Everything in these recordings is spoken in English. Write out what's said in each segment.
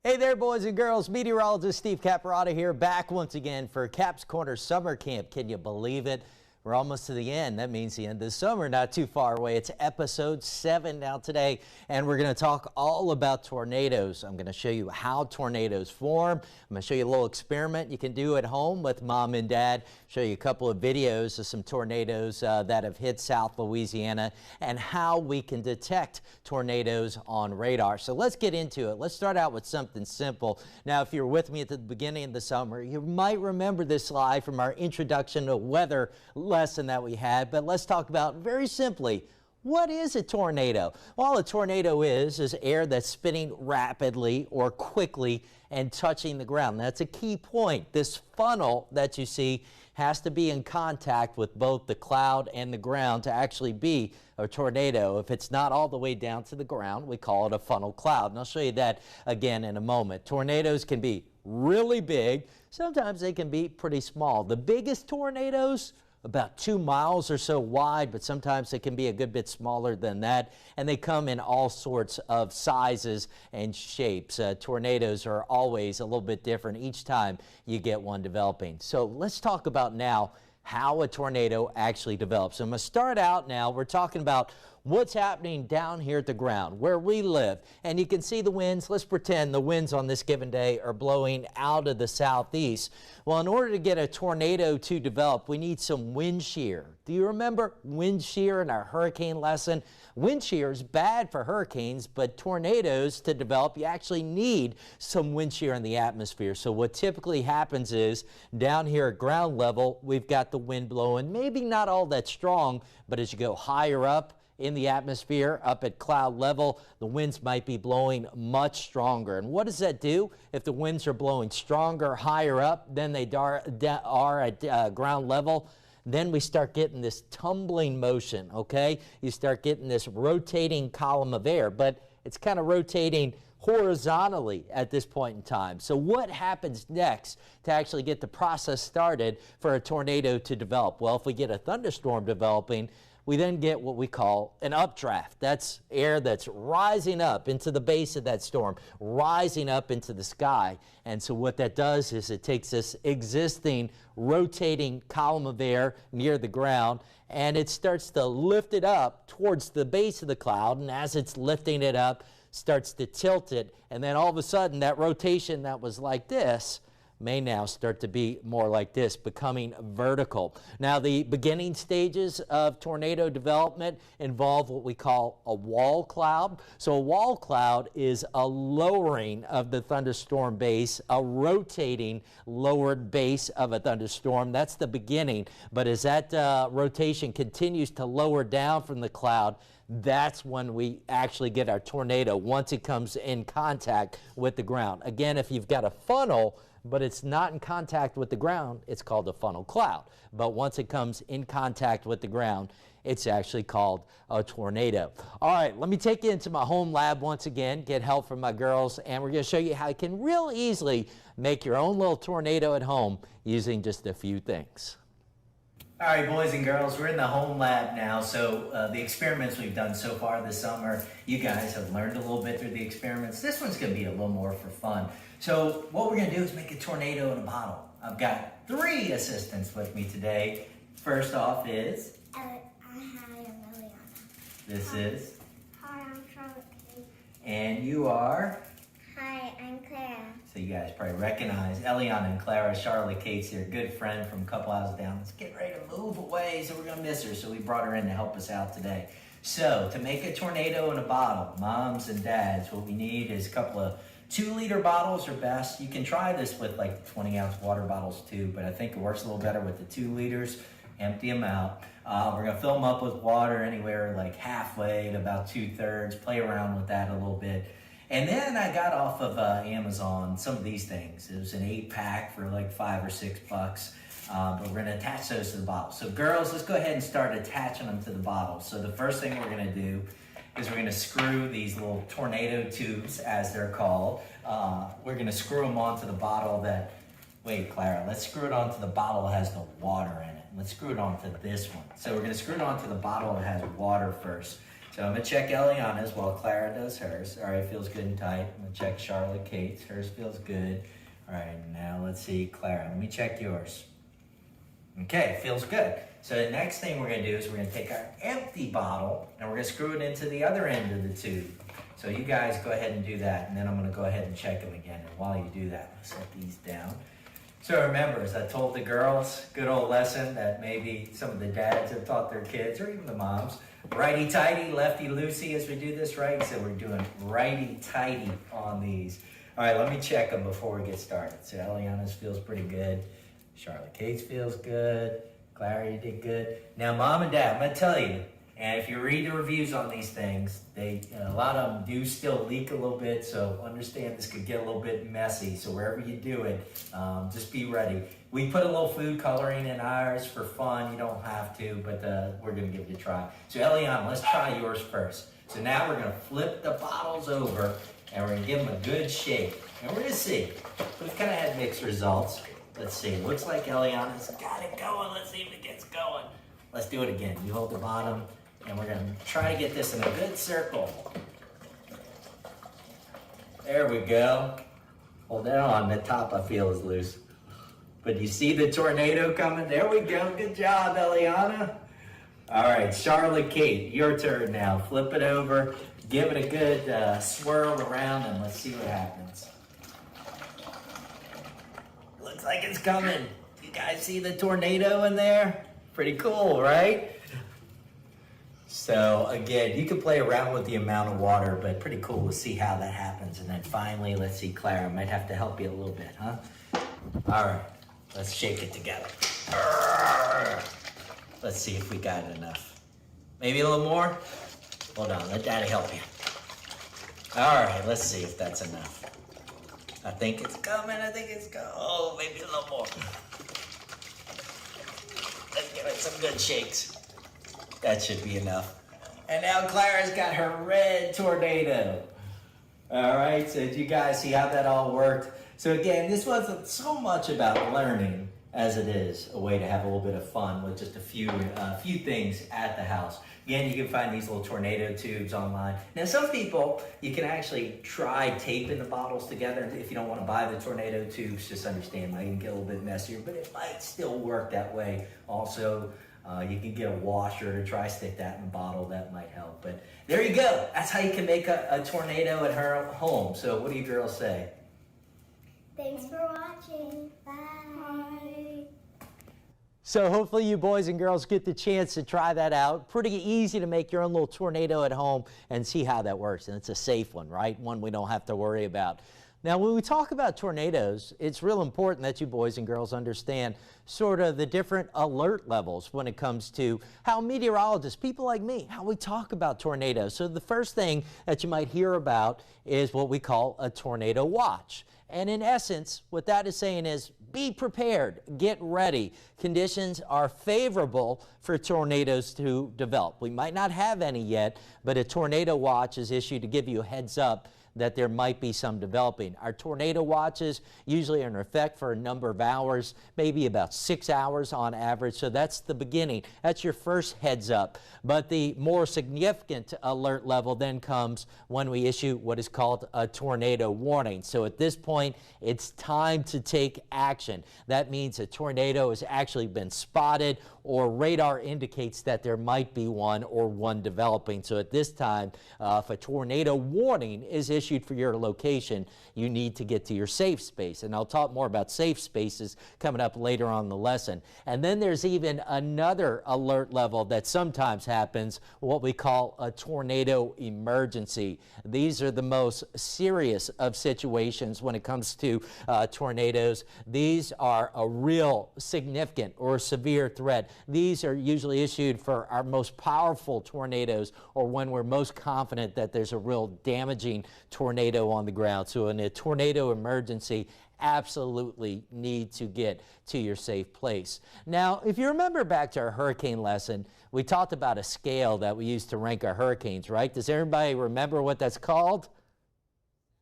Hey there, boys and girls. Meteorologist Steve Caparotta here, back once again for Cap's Corner Summer Camp. Can you believe it? We're almost to the end. That means the end of the summer, not too far away. It's episode 7 now today, and we're going to talk all about tornadoes. I'm going to show you how tornadoes form. I'm going to show you a little experiment you can do at home with mom and dad. Show you a couple of videos of some tornadoes that have hit South Louisiana and how we can detect tornadoes on radar. So let's get into it. Let's start out with something simple. Now, if you're with me at the beginning of the summer, you might remember this slide from our introduction to weather lesson that we had, but let's talk about very simply, what is a tornado? Well, a tornado is air that's spinning rapidly or quickly and touching the ground. That's a key point. This funnel that you see has to be in contact with both the cloud and the ground to actually be a tornado. If it's not all the way down to the ground, we call it a funnel cloud. And I'll show you that again in a moment. Tornadoes can be really big. Sometimes they can be pretty small. The biggest tornadoes, about 2 miles or so wide, but sometimes they can be a good bit smaller than that, and they come in all sorts of sizes and shapes. Tornadoes are always a little bit different each time you get one developing. So let's talk about now how a tornado actually develops. I'm going to start out now. We're talking about what's happening down here at the ground where we live, and you can see the winds. Let's pretend the winds on this given day are blowing out of the southeast. Well, in order to get a tornado to develop, we need some wind shear. Do you remember wind shear in our hurricane lesson? Wind shear is bad for hurricanes, but tornadoes to develop, you actually need some wind shear in the atmosphere. So what typically happens is down here at ground level, we've got the wind blowing, maybe not all that strong, but as you go higher up in the atmosphere, up at cloud level, the winds might be blowing much stronger. And what does that do? If the winds are blowing stronger higher up than they are at ground level, then we start getting this tumbling motion, okay? You start getting this rotating column of air, but it's kind of rotating horizontally at this point in time. So what happens next to actually get the process started for a tornado to develop? Well, if we get a thunderstorm developing, we then get what we call an updraft. That's air that's rising up into the base of that storm, rising up into the sky. And so what that does is it takes this existing rotating column of air near the ground, and it starts to lift it up towards the base of the cloud. And as it's lifting it up, starts to tilt it. And then all of a sudden, that rotation that was like this may now start to be more like this, becoming vertical. Now, the beginning stages of tornado development involve what we call a wall cloud. So a wall cloud is a lowering of the thunderstorm base, a rotating lowered base of a thunderstorm. That's the beginning. But as that rotation continues to lower down from the cloud, that's when we actually get our tornado, once it comes in contact with the ground. Again, if you've got a funnel, but it's not in contact with the ground, it's called a funnel cloud. But once it comes in contact with the ground, it's actually called a tornado. All right, let me take you into my home lab once again, get help from my girls, and we're going to show you how you can real easily make your own little tornado at home using just a few things. All right, boys and girls, we're in the home lab now. So the experiments we've done so far this summer, you guys have learned a little bit through the experiments. This one's going to be a little more for fun. So what we're going to do is make a tornado in a bottle. I've got 3 assistants with me today. First off is... Hi, I'm Liliana. This is... Hi, I'm Charlotte Kate. And you are... Hi, I'm Clara. So you guys probably recognize Eliana and Clara. Charlotte Kate's here, good friend from a couple houses down. Let's get ready to move away, so we're going to miss her. So we brought her in to help us out today. So to make a tornado in a bottle, moms and dads, what we need is a couple of 2-liter bottles are best. You can try this with like 20-ounce water bottles too, but I think it works a little better with the 2 liters. Empty them out. We're going to fill them up with water anywhere like halfway to about 2/3. Play around with that a little bit. And then I got off of Amazon some of these things. It was an 8-pack for like $5 or $6. But we're going to attach those to the bottle. So girls, let's go ahead and start attaching them to the bottle. So the first thing we're going to do is we're going to screw these little tornado tubes, as they're called. We're going to screw them onto the bottle that, wait, Clara, let's screw it onto the bottle that has the water in it. Let's screw it onto this one. So we're going to screw it onto the bottle that has water first. So I'm going to check Eliana's while Clara does hers. All right, feels good and tight. I'm going to check Charlotte Kate's. Hers feels good. All right, now let's see Clara. Let me check yours. Okay, feels good. So the next thing we're going to do is we're going to take our empty bottle and we're going to screw it into the other end of the tube. So you guys go ahead and do that, and then I'm going to go ahead and check them again. And while you do that, I'll set these down. So remember, as I told the girls, good old lesson that maybe some of the dads have taught their kids, or even the moms, righty-tighty, lefty-loosey as we do this, right? So we're doing righty-tighty on these. All right, let me check them before we get started. So Eliana's feels pretty good. Charlotte Kate's feels good. Clara, you did good. Now, Mom and Dad, I'm going to tell you, and if you read the reviews on these things, a lot of them do still leak a little bit, so understand this could get a little bit messy. So wherever you do it, just be ready. We put a little food coloring in ours for fun. You don't have to, but we're going to give it a try. So Eliana, let's try yours first. So now we're going to flip the bottles over, and we're going to give them a good shake. And we're going to see. We've kind of had mixed results. Let's see. Looks like Eliana's got it going. Let's see if it gets going. Let's do it again. You hold the bottom. And we're going to try to get this in a good circle. There we go. Hold that on. The top I feel is loose. But you see the tornado coming? There we go. Good job, Eliana. All right, Charlotte Kate, your turn now. Flip it over. Give it a good swirl around, and let's see what happens. Looks like it's coming. You guys see the tornado in there? Pretty cool, right? So again, you can play around with the amount of water, but pretty cool to see how that happens. And then finally, let's see, Clara, might have to help you a little bit, huh? All right, let's shake it together. Let's see if we got enough. Maybe a little more? Hold on, let Daddy help you. All right, let's see if that's enough. I think it's coming, Oh, maybe a little more. Let's give it some good shakes. That should be enough. And now Clara's got her red tornado. All right, so did you guys see how that all worked? So again, this wasn't so much about learning as it is a way to have a little bit of fun with just a few things at the house. Again, you can find these little tornado tubes online. Now, some people, you can actually try taping the bottles together. If you don't want to buy the tornado tubes, just understand, they can get a little bit messier, but it might still work that way also. You can get a washer to try stick that in a bottle. That might help. But there you go. That's how you can make a tornado at her home. So what do you girls say? Thanks for watching. Bye. So hopefully you boys and girls get the chance to try that out. Pretty easy to make your own little tornado at home and see how that works. And it's a safe one, right? One we don't have to worry about. Now, when we talk about tornadoes, it's real important that you boys and girls understand sort of the different alert levels when it comes to how meteorologists, people like me, how we talk about tornadoes. So the first thing that you might hear about is what we call a tornado watch. And in essence, what that is saying is be prepared, get ready. Conditions are favorable for tornadoes to develop. We might not have any yet, but a tornado watch is issued to give you a heads up that there might be some developing. Our tornado watches usually are in effect for a number of hours, maybe about 6 hours on average. So that's the beginning. That's your first heads up. But the more significant alert level then comes when we issue what is called a tornado warning. So at this point, it's time to take action. That means a tornado has actually been spotted, or radar indicates that there might be one or one developing. So at this time, if a tornado warning is issued for your location, you need to get to your safe space. And I'll talk more about safe spaces coming up later on in the lesson. And then there's even another alert level that sometimes happens, what we call a tornado emergency. These are the most serious of situations when it comes to tornadoes. These are a real significant or severe threat. These are usually issued for our most powerful tornadoes, or when we're most confident that there's a real damaging tornado on the ground. So in a tornado emergency, absolutely need to get to your safe place. Now, if you remember back to our hurricane lesson, we talked about a scale that we used to rank our hurricanes, right? Does everybody remember what that's called?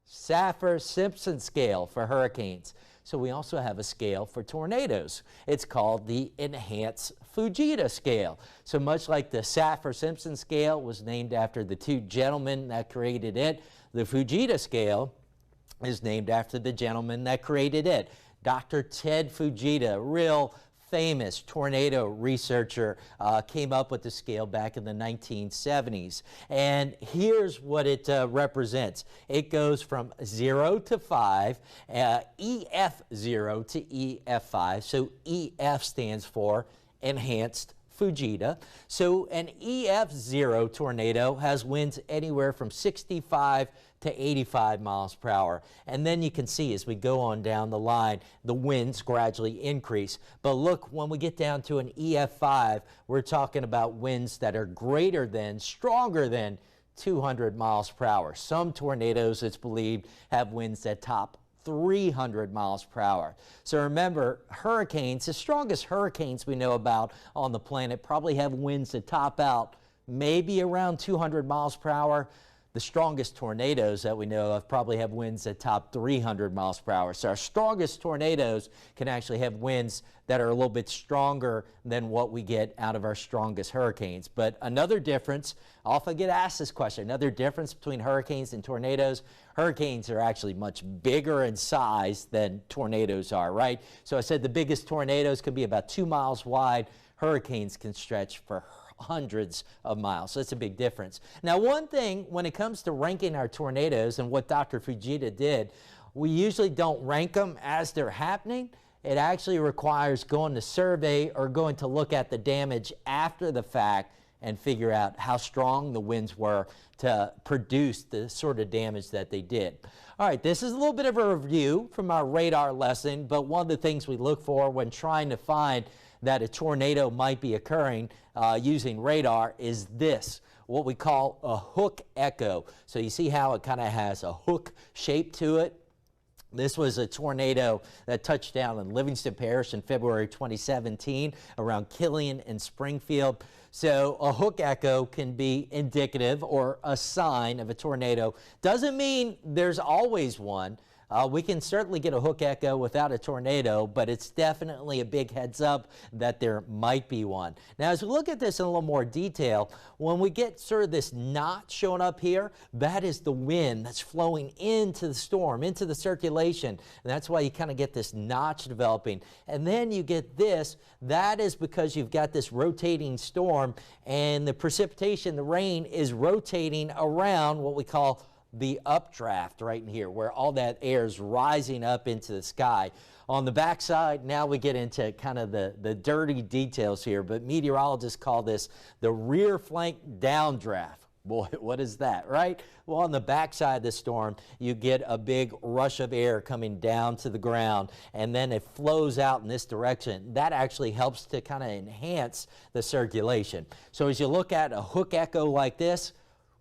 Saffir-Simpson scale for hurricanes. So we also have a scale for tornadoes. It's called the Enhanced Fujita scale. So much like the Saffir-Simpson scale was named after the two gentlemen that created it, the Fujita scale is named after the gentleman that created it. Dr. Ted Fujita, real famous tornado researcher, came up with the scale back in the 1970s. And here's what it represents. It goes from 0 to 5, EF0 to EF5. So EF stands for Enhanced Fujita. So an EF0 tornado has winds anywhere from 65 to 85 miles per hour. And then you can see as we go on down the line, the winds gradually increase. But look, when we get down to an EF5, we're talking about winds that are greater than, stronger than 200 miles per hour. Some tornadoes, it's believed, have winds that top 300 miles per hour. So remember, hurricanes, the strongest hurricanes we know about on the planet, probably have winds that top out maybe around 200 miles per hour. The strongest tornadoes that we know of probably have winds that top 300 miles per hour. So our strongest tornadoes can actually have winds that are a little bit stronger than what we get out of our strongest hurricanes. But another difference, I often get asked this question, another difference between hurricanes and tornadoes, hurricanes are actually much bigger in size than tornadoes are, right? So I said the biggest tornadoes could be about 2 miles wide. Hurricanes can stretch for hundreds of miles. So it's a big difference. Now, one thing when it comes to ranking our tornadoes and what Dr. Fujita did, we usually don't rank them as they're happening. It actually requires going to survey or going to look at the damage after the fact and figure out how strong the winds were to produce the sort of damage that they did. All right, this is a little bit of a review from our radar lesson, but one of the things we look for when trying to find that a tornado might be occurring using radar is this, what we call a hook echo. So you see how it kind of has a hook shape to it? This was a tornado that touched down in Livingston Parish in February 2017 around Killeen and Springfield. So a hook echo can be indicative or a sign of a tornado. Doesn't mean there's always one. We can certainly get a hook echo without a tornado, but it's definitely a big heads up that there might be one. Now, as we look at this in a little more detail, when we get sort of this knot showing up here, that is the wind that's flowing into the storm, into the circulation. And that's why you kind of get this notch developing. And then you get this, that is because you've got this rotating storm and the precipitation, the rain is rotating around what we call the updraft right in here, where all that air is rising up into the sky. On the backside, now we get into kind of the dirty details here, but meteorologists call this the rear flank downdraft. Boy, what is that, right? Well, on the backside of the storm, you get a big rush of air coming down to the ground, and then it flows out in this direction. That actually helps to kind of enhance the circulation. So as you look at a hook echo like this,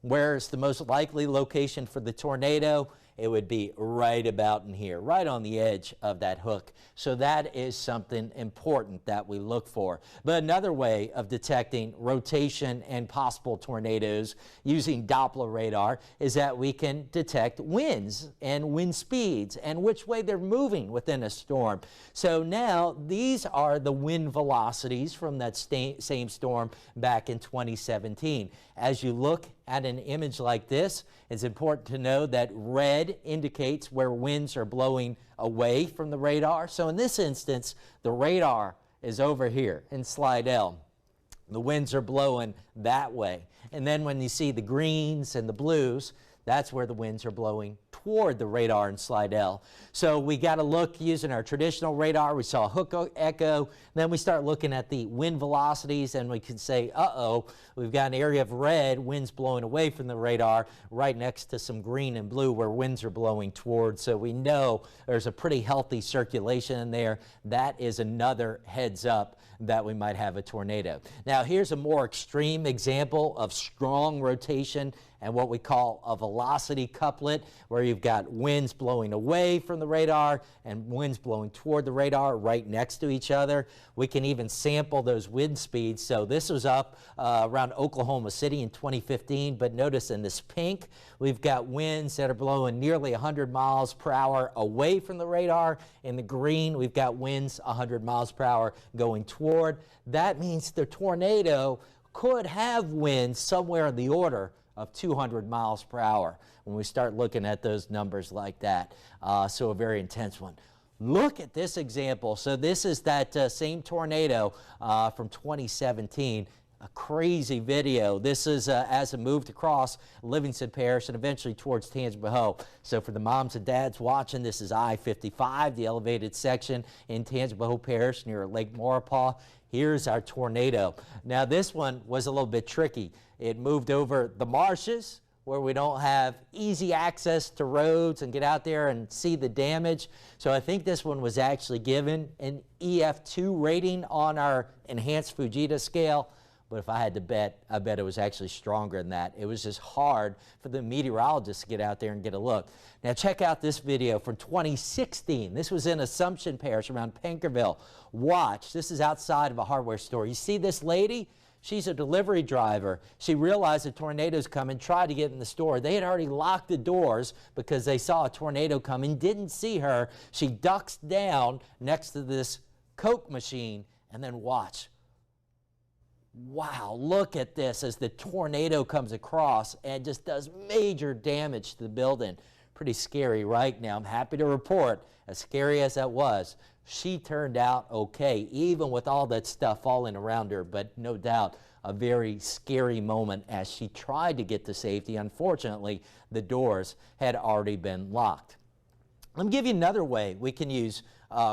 where's the most likely location for the tornado? It would be right about in here, right on the edge of that hook. So that is something important that we look for. But another way of detecting rotation and possible tornadoes using Doppler radar is that we can detect winds and wind speeds and which way they're moving within a storm. So now these are the wind velocities from that same storm back in 2017. As you look at an image like this, it's important to know that red indicates where winds are blowing away from the radar. So in this instance, the radar is over here in Slidell. The winds are blowing that way. And then when you see the greens and the blues, that's where the winds are blowing toward the radar in Slidell. So we got to look using our traditional radar. We saw a hook echo. Then we start looking at the wind velocities, and we can say, uh-oh, we've got an area of red, winds blowing away from the radar, right next to some green and blue where winds are blowing towards. So we know there's a pretty healthy circulation in there. That is another heads up that we might have a tornado. Now, here's a more extreme example of strong rotation and what we call a velocity couplet, where you've got winds blowing away from the radar and winds blowing toward the radar right next to each other. We can even sample those wind speeds. So this was up around Oklahoma City in 2015, but notice in this pink, we've got winds that are blowing nearly 100 miles per hour away from the radar. In the green, we've got winds 100 miles per hour going toward. That means the tornado could have winds somewhere in the order of 200 miles per hour when we start looking at those numbers like that. So a very intense one. Look at this example. So this is that same tornado from 2017. A crazy video. This is as it moved across Livingston Parish and eventually towards Tangipahoa. So for the moms and dads watching, this is I-55, the elevated section in Tangipahoa Parish near Lake Maurepas. Here's our tornado. Now this one was a little bit tricky. It moved over the marshes where we don't have easy access to roads and get out there and see the damage. So I think this one was actually given an EF2 rating on our enhanced Fujita scale. But if I had to bet, I bet it was actually stronger than that. It was just hard for the meteorologists to get out there and get a look. Now check out this video from 2016. This was in Assumption Parish around Pinkerville. Watch, this is outside of a hardware store. You see this lady? She's a delivery driver. She realized a tornado's coming, tried to get in the store. They had already locked the doors because they saw a tornado coming, didn't see her. She ducks down next to this Coke machine, and then watch. Wow, look at this as the tornado comes across and just does major damage to the building. Pretty scary, right? Now, I'm happy to report, as scary as that was, she turned out okay, even with all that stuff falling around her, but no doubt a very scary moment as she tried to get to safety. Unfortunately, the doors had already been locked. Let me give you another way we can use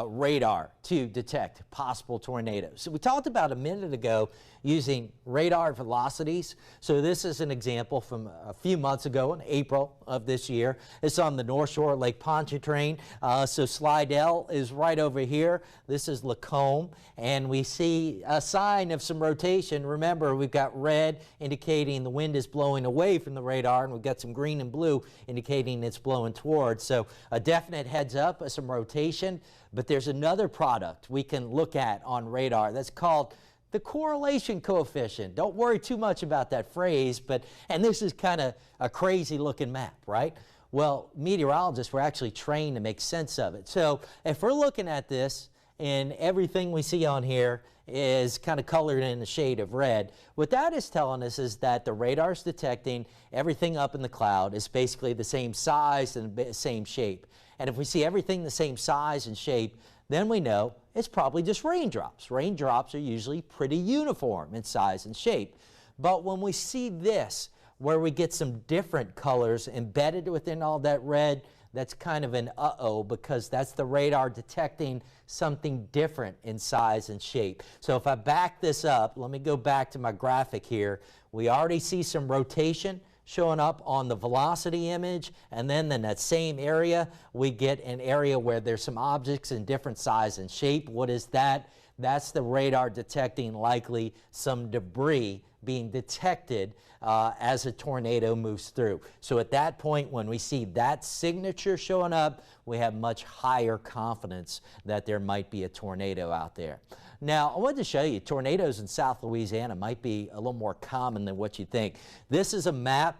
radar to detect possible tornadoes. So we talked about a minute ago using radar velocities. So this is an example from a few months ago in April of this year. It's on the North Shore of Lake Pontchartrain. So Slidell is right over here. This is Lacombe, and we see a sign of some rotation. Remember, we've got red indicating the wind is blowing away from the radar, and we've got some green and blue indicating it's blowing towards. So a definite heads up of some rotation. But there's another product we can look at on radar that's called the correlation coefficient. Don't worry too much about that phrase, and this is kind of a crazy looking map, right? Well, meteorologists were actually trained to make sense of it. So if we're looking at this and everything we see on here is kind of colored in the shade of red, what that is telling us is that the radar is detecting everything up in the cloud is basically the same size and the same shape. And if we see everything the same size and shape, then we know it's probably just raindrops. Raindrops are usually pretty uniform in size and shape. But when we see this, where we get some different colors embedded within all that red, that's kind of an uh-oh, because that's the radar detecting something different in size and shape. So if I back this up, let me go back to my graphic here. We already see some rotation showing up on the velocity image, and then in that same area, we get an area where there's some objects in different size and shape. What is that? That's the radar detecting likely some debris being detected as a tornado moves through. So at that point, when we see that signature showing up, we have much higher confidence that there might be a tornado out there. Now, I wanted to show you tornadoes in South Louisiana might be a little more common than what you think. This is a map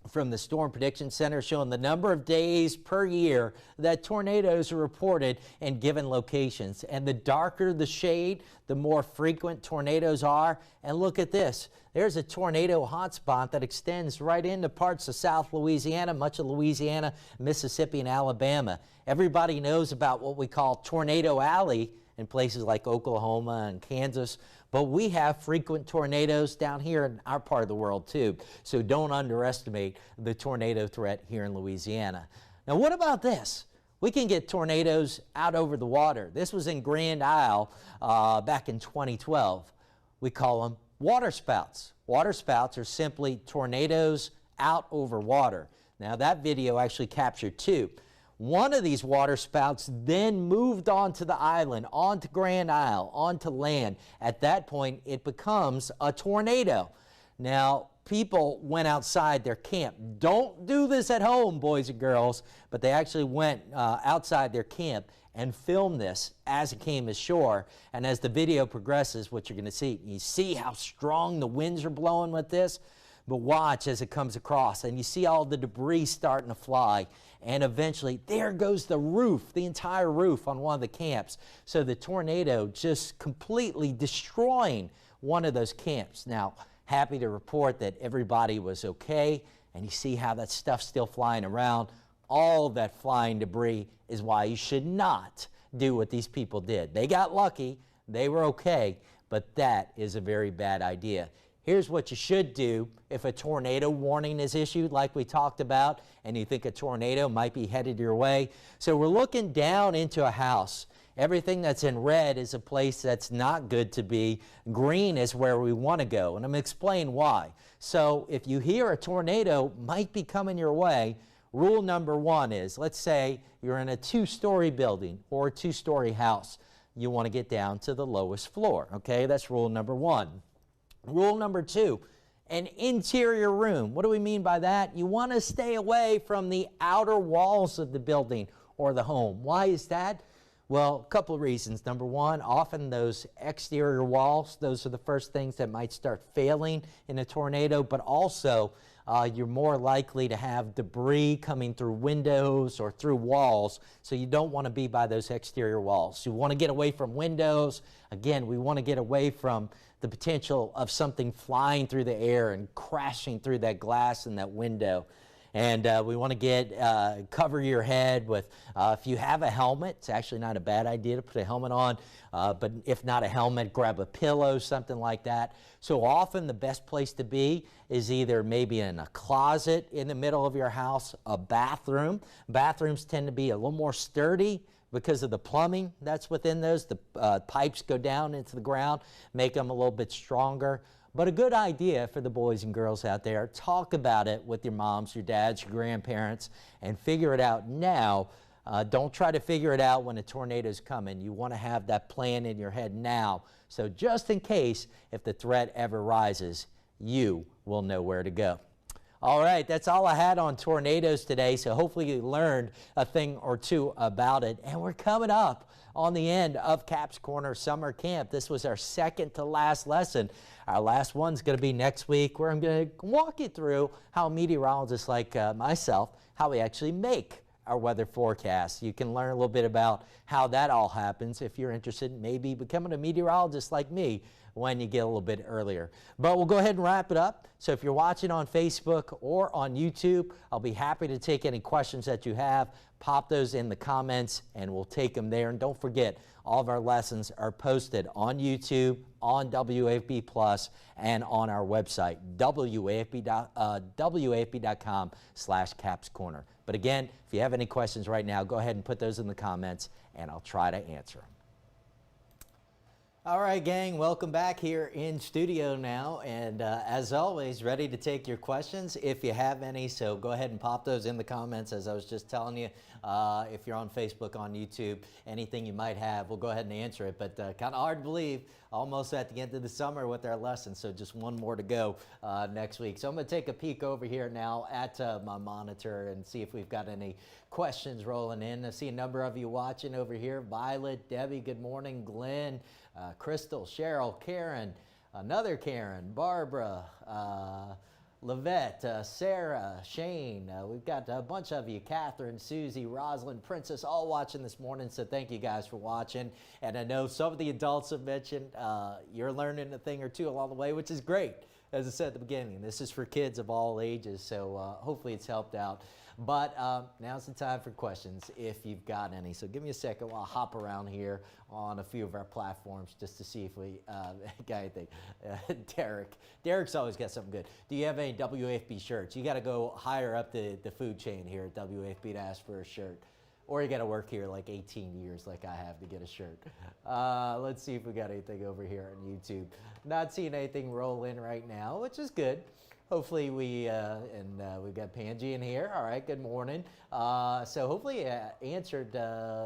from the Storm Prediction Center showing the number of days per year that tornadoes are reported in given locations. And the darker the shade, the more frequent tornadoes are. And look at this. There's a tornado hotspot that extends right into parts of South Louisiana, much of Louisiana, Mississippi, and Alabama. Everybody knows about what we call Tornado Alley in places like Oklahoma and Kansas, but we have frequent tornadoes down here in our part of the world too. So don't underestimate the tornado threat here in Louisiana. Now what about this? We can get tornadoes out over the water. This was in Grand Isle back in 2012. We call them waterspouts. Waterspouts are simply tornadoes out over water. Now that video actually captured two. One of these waterspouts then moved onto the island, onto Grand Isle, onto land. At that point, it becomes a tornado. Now, people went outside their camp. Don't do this at home, boys and girls, but they actually went outside their camp and filmed this as it came ashore. And as the video progresses, what you're going to see, you see how strong the winds are blowing with this, but watch as it comes across, and you see all the debris starting to fly, and eventually there goes the roof, the entire roof on one of the camps. So the tornado just completely destroying one of those camps. Now, happy to report that everybody was okay, and you see how that stuff's still flying around. All of that flying debris is why you should not do what these people did. They got lucky, they were okay, but that is a very bad idea. Here's what you should do if a tornado warning is issued like we talked about and you think a tornado might be headed your way. So we're looking down into a house. Everything that's in red is a place that's not good to be. Green is where we want to go, and I'm going to explain why. So if you hear a tornado might be coming your way, rule number one is, let's say you're in a two-story building or a two-story house. You want to get down to the lowest floor, okay? That's rule number one. Rule number two, an interior room. What do we mean by that? You want to stay away from the outer walls of the building or the home. Why is that? Well, a couple of reasons. Number one, often those exterior walls, those are the first things that might start failing in a tornado, but also you're more likely to have debris coming through windows or through walls, so you don't want to be by those exterior walls. You want to get away from windows. Again, we want to get away from the potential of something flying through the air and crashing through that glass in that window. And we want to cover your head with, if you have a helmet, it's actually not a bad idea to put a helmet on, but if not a helmet, grab a pillow, something like that. So often the best place to be is either maybe in a closet in the middle of your house, a bathroom. Bathrooms tend to be a little more sturdy because of the plumbing that's within those. The pipes go down into the ground, make them a little bit stronger. But a good idea for the boys and girls out there, talk about it with your moms, your dads, your grandparents, and figure it out now. Don't try to figure it out when a tornado's coming. You want to have that plan in your head now. So just in case, if the threat ever rises, you will know where to go. All right, that's all I had on tornadoes today, so hopefully you learned a thing or two about it. And we're coming up on the end of Cap's Corner Summer Camp. This was our second to last lesson. Our last one's going to be next week, where I'm going to walk you through how meteorologists like myself, how we actually make our weather forecasts. You can learn a little bit about how that all happens if you're interested in maybe becoming a meteorologist like me when you get a little bit earlier. But we'll go ahead and wrap it up. So if you're watching on Facebook or on YouTube, I'll be happy to take any questions that you have. Pop those in the comments and we'll take them there. And don't forget, all of our lessons are posted on YouTube, on WAFB Plus, and on our website, wafb.com/Caps Corner. But again, if you have any questions right now, go ahead and put those in the comments and I'll try to answer them. All right, gang, welcome back here in studio now, and as always, ready to take your questions if you have any. So go ahead and pop those in the comments, as I was just telling you. If you're on Facebook, on YouTube, anything you might have, we'll go ahead and answer it. But kind of hard to believe, almost at the end of the summer with our lesson, so just one more to go next week. So I'm going to take a peek over here now at my monitor and see if we've got any questions rolling in. I see a number of you watching over here. Violet, Debbie, good morning. Glenn, Crystal, Cheryl, Karen, another Karen, Barbara, Lavette, Sarah, Shane. We've got a bunch of you, Catherine, Susie, Rosalind, Princess, all watching this morning, so thank you guys for watching. And I know some of the adults have mentioned you're learning a thing or two along the way, which is great. As I said at the beginning, this is for kids of all ages, so hopefully it's helped out. But now's the time for questions if you've got any. So give me a second while I hop around here on a few of our platforms just to see if we got anything. Derek's always got something good. Do you have any WAFB shirts? You got to go higher up the food chain here at WAFB to ask for a shirt. Or you got to work here like 18 years like I have to get a shirt. Let's see if we got anything over here on YouTube. Not seeing anything roll in right now, which is good. Hopefully we've got Panji in here. All right, good morning. So hopefully answered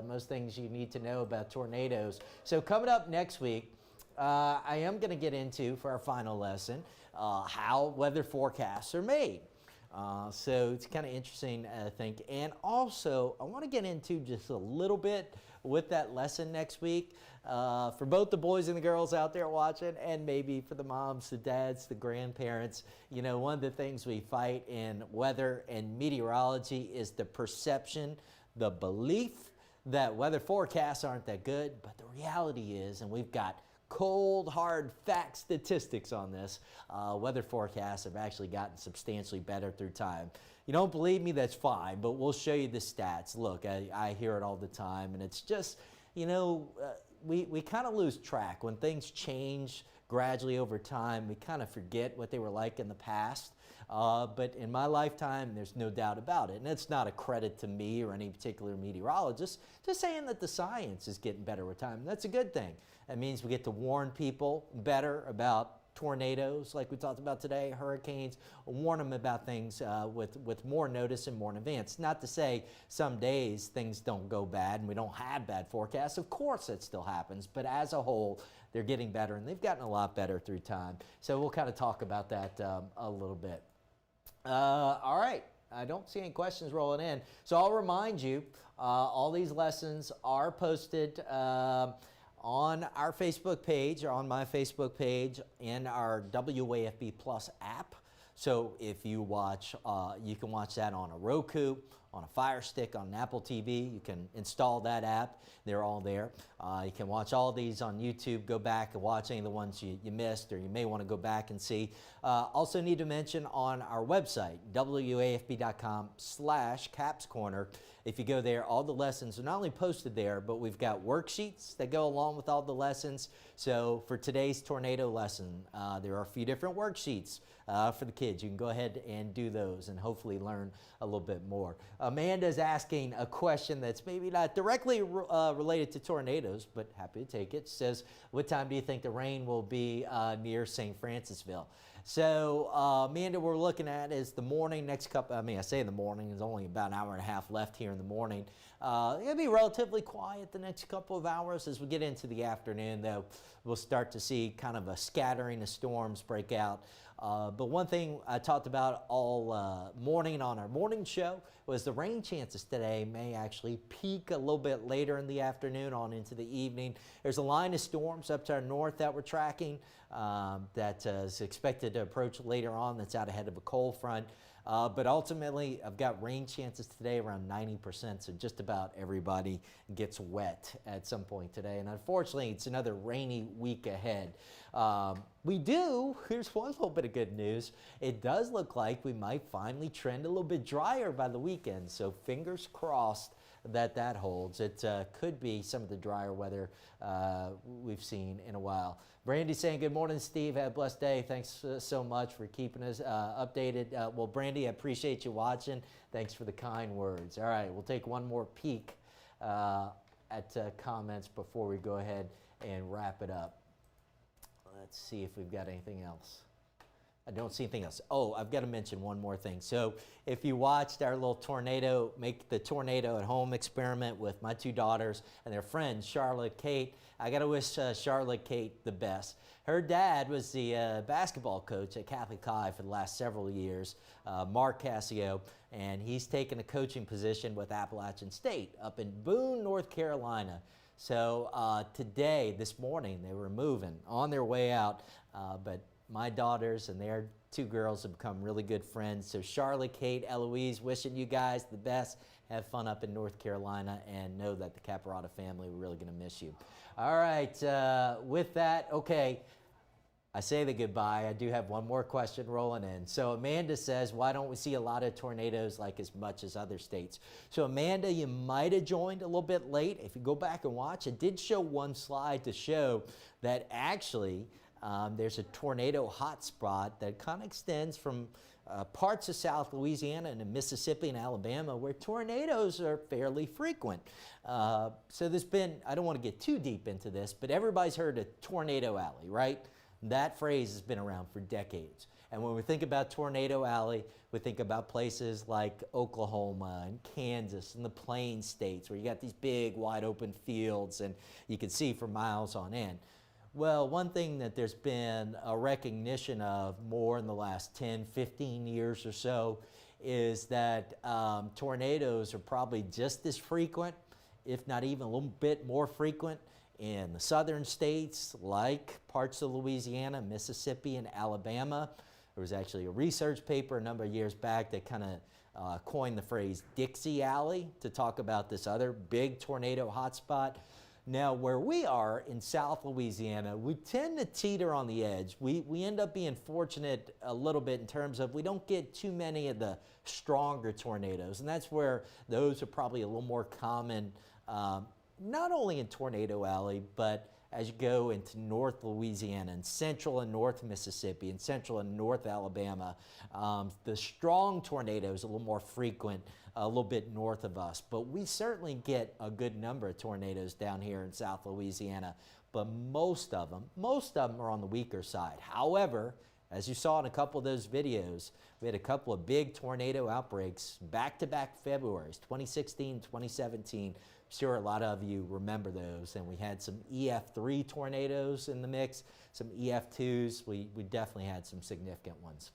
most things you need to know about tornadoes. So coming up next week, I am going to get into, for our final lesson, how weather forecasts are made. So it's kind of interesting, I think. And also, I want to get into just a little bit with that lesson next week for both the boys and the girls out there watching, and maybe for the moms, the dads, the grandparents. You know, one of the things we fight in weather and meteorology is the perception, the belief that weather forecasts aren't that good, but the reality is, and we've got cold, hard fact statistics on this, weather forecasts have actually gotten substantially better through time. You don't believe me, that's fine, but we'll show you the stats. Look, I hear it all the time, and it's just, you know, we kind of lose track. When things change gradually over time, we kind of forget what they were like in the past. But in my lifetime, there's no doubt about it. And it's not a credit to me or any particular meteorologist, just saying that the science is getting better with time. And that's a good thing. That means we get to warn people better about tornadoes, like we talked about today, hurricanes, warn them about things with more notice and more in advance. Not to say some days things don't go bad and we don't have bad forecasts. Of course it still happens, but as a whole, they're getting better, and they've gotten a lot better through time. So we'll kind of talk about that a little bit. All right, I don't see any questions rolling in. So I'll remind you, all these lessons are posted on our Facebook page, or on my Facebook page, in our WAFB Plus app. So if you watch, you can watch that on a Roku, on a Fire Stick, on an Apple TV. You can install that app. They're all there. You can watch all these on YouTube. Go back and watch any of the ones you missed, or you may want to go back and see. Also need to mention on our website, wafb.com/capscorner. If you go there, all the lessons are not only posted there, but we've got worksheets that go along with all the lessons. So for today's tornado lesson, there are a few different worksheets for the kids. You can go ahead and do those and hopefully learn a little bit more. Amanda's asking a question that's maybe not directly related to tornadoes, but happy to take it. Says, what time do you think the rain will be near St. Francisville? So Amanda, we're looking at is the morning, next couple, I say in the morning, there's only about an hour and a half left here in the morning. It'll be relatively quiet the next couple of hours. As we get into the afternoon, though, we'll start to see kind of a scattering of storms break out. But one thing I talked about all morning on our morning show was the rain chances today may actually peak a little bit later in the afternoon on into the evening. There's a line of storms up to our north that we're tracking that is expected to approach later on, that's out ahead of a cold front. But ultimately, I've got rain chances today around 90%, so just about everybody gets wet at some point today. And unfortunately, it's another rainy week ahead. Here's one little bit of good news. It does look like we might finally trend a little bit drier by the weekend, so fingers crossed that holds. It could be some of the drier weather we've seen in a while. Brandy saying, good morning, Steve. Have a blessed day. Thanks so much for keeping us updated. Well, Brandy, I appreciate you watching. Thanks for the kind words. All right, we'll take one more peek at comments before we go ahead and wrap it up. Let's see if we've got anything else. I don't see anything else. Oh, I've got to mention one more thing. So if you watched our little make the tornado at home experiment with my two daughters and their friends, Charlotte, Kate, I got to wish Charlotte, Kate the best. Her dad was the basketball coach at Catholic High for the last several years, Mark Cassio, and he's taken a coaching position with Appalachian State up in Boone, North Carolina. So today, this morning, they were moving on their way out, but my daughters and their two girls have become really good friends. So Charlotte, Kate, Eloise, wishing you guys the best. Have fun up in North Carolina, and know that the Caparotta family, we're really going to miss you. All right, with that, okay, I say the goodbye. I do have one more question rolling in. So Amanda says, why don't we see a lot of tornadoes like as much as other states? So Amanda, you might have joined a little bit late. If you go back and watch, it did show one slide to show that actually there's a tornado hotspot that kind of extends from parts of South Louisiana and Mississippi and Alabama, where tornadoes are fairly frequent. So there's been, I don't want to get too deep into this, but everybody's heard of Tornado Alley, right? That phrase has been around for decades. And when we think about Tornado Alley, we think about places like Oklahoma and Kansas and the Plains states, where you got these big, wide open fields and you can see for miles on end. Well, one thing that there's been a recognition of more in the last 10, 15 years or so is that tornadoes are probably just as frequent, if not even a little bit more frequent, in the southern states like parts of Louisiana, Mississippi, and Alabama. There was actually a research paper a number of years back that kind of coined the phrase Dixie Alley to talk about this other big tornado hotspot. Now, where we are in South Louisiana, we tend to teeter on the edge. We end up being fortunate a little bit in terms of we don't get too many of the stronger tornadoes, and that's where those are probably a little more common, not only in Tornado Alley, but as you go into North Louisiana and Central and North Mississippi and Central and North Alabama. The strong tornadoes are a little more frequent a little bit north of us, but we certainly get a good number of tornadoes down here in South Louisiana, but most of them are on the weaker side. However, as you saw in a couple of those videos, we had a couple of big tornado outbreaks back-to-back Februarys, 2016, 2017. I'm sure a lot of you remember those, and we had some EF3 tornadoes in the mix, some EF2s. We definitely had some significant ones.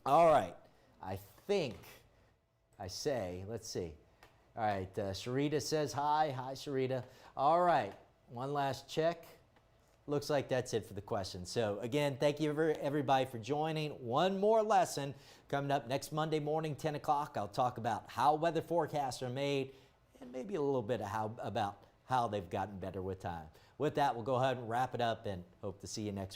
All right, let's see. All right, Sharita says hi. Hi, Sharita. All right, one last check. Looks like that's it for the questions. So again, thank you everybody for joining. One more lesson coming up next Monday morning, 10 o'clock. I'll talk about how weather forecasts are made and maybe a little bit of about how they've gotten better with time. With that, we'll go ahead and wrap it up and hope to see you next week.